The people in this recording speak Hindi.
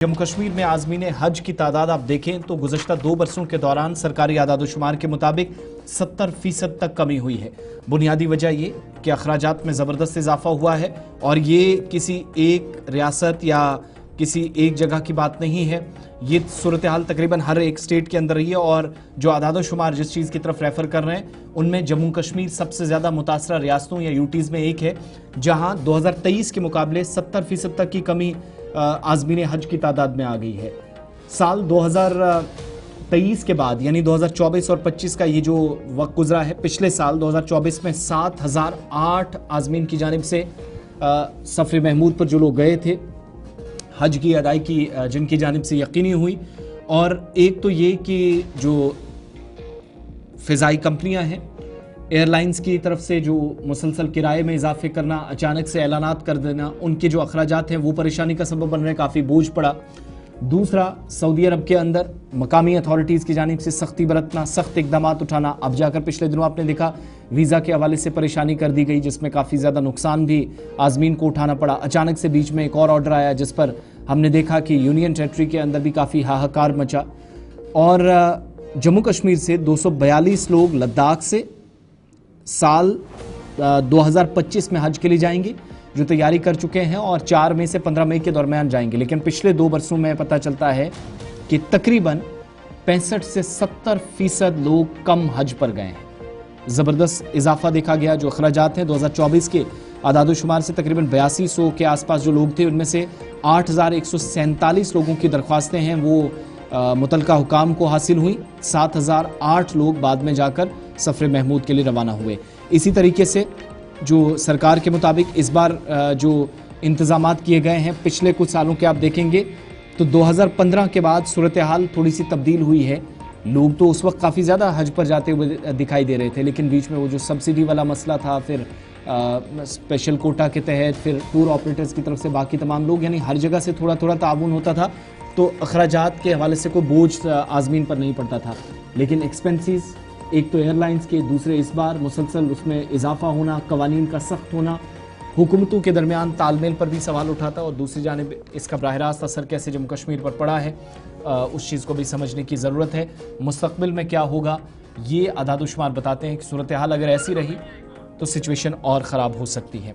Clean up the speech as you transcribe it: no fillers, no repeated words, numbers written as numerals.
जम्मू कश्मीर में आज़मीन हज की तादाद आप देखें तो गुज़श्ता 2 बरसों के दौरान सरकारी आदादोशुमार के मुताबिक 70% तक कमी हुई है। बुनियादी वजह ये कि अखराजात में ज़बरदस्त इजाफा हुआ है और ये किसी एक रियासत या किसी एक जगह की बात नहीं है। ये सूरत हाल तकरीबन हर एक स्टेट के अंदर रही है और जो आदादोशुमार जिस चीज़ की तरफ रेफर कर रहे हैं उनमें जम्मू कश्मीर सबसे ज़्यादा मुतासरा रियासतों या यूटीज़ में एक है, जहाँ 2023 के मुकाबले 70% तक की कमी आज़मीन हज की तादाद में आ गई है। साल 2023 के बाद यानी 2024 और 25 का ये जो वक्त गुजरा है, पिछले साल 2024 में 7008 आज़मीन की जानिब से सफ़र महमूद पर जो लोग गए थे, हज की अदायगी जिनकी जानिब से यकीनी हुई। और एक तो ये कि जो फ़िज़ाई कंपनियां हैं, एयरलाइंस की तरफ से जो मुसलसल किराए में इजाफे करना, अचानक से ऐलानात कर देना, उनके जो अखराजात हैं वो परेशानी का सबब बन रहे हैं, काफ़ी बोझ पड़ा। दूसरा, सऊदी अरब के अंदर मकामी अथॉरिटीज़ की जानिब से सख्ती बरतना, सख्त इकदाम उठाना। अब जाकर पिछले दिनों आपने देखा वीज़ा के हवाले से परेशानी कर दी गई, जिसमें काफ़ी ज़्यादा नुकसान भी आज़मीन को उठाना पड़ा। अचानक से बीच में एक और ऑर्डर आया जिस पर हमने देखा कि यूनियन टेरिटरी के अंदर भी काफ़ी हाहाकार मचा। और जम्मू कश्मीर से 242 लोग लद्दाख से साल 2025 में हज के लिए जाएंगे, जो तैयारी कर चुके हैं, और 4 मई से 15 मई के दरमियान जाएंगे। लेकिन पिछले 2 बरसों में पता चलता है कि तकरीबन 65 से 70% लोग कम हज पर गए हैं। ज़बरदस्त इजाफा देखा गया। जो अखराजात हैं 2024 के आदादोशुमार से तकरीबन 8200 के आसपास जो लोग थे, उनमें से 8147 लोगों की दरख्वास्तें हैं वो मुतलका हुकाम को हासिल हुई। 7008 लोग बाद में जाकर सफ़र महमूद के लिए रवाना हुए। इसी तरीके से जो सरकार के मुताबिक इस बार जो इंतज़ामात किए गए हैं, पिछले कुछ सालों के आप देखेंगे तो 2015 के बाद सूरत हाल थोड़ी सी तब्दील हुई है। लोग तो उस वक्त काफ़ी ज़्यादा हज पर जाते हुए दिखाई दे रहे थे, लेकिन बीच में वो जो सब्सिडी वाला मसला था, फिर स्पेशल कोटा के तहत, फिर टूर ऑपरेटर्स की तरफ से बाकी तमाम लोग, यानी हर जगह से थोड़ा थोड़ा ताउन होता था, तो अखराजात के हवाले से कोई बोझ आज़मीन पर नहीं पड़ता था। लेकिन एक्सपेंसेस, एक तो एयरलाइंस के, दूसरे इस बार मुसलसल उसमें इजाफा होना, कवानीन का सख्त होना, हुकूमतों के दरमियान तालमेल पर भी सवाल उठाता। और दूसरी जानिब इसका बराह रास्त असर कैसे जम्मू कश्मीर पर पड़ा है, उस चीज़ को भी समझने की ज़रूरत है। मुस्तक़बिल में क्या होगा, ये आदादोशुमार बताते हैं कि सूरत हाल अगर ऐसी रही तो सिचुएशन और ख़राब हो सकती है।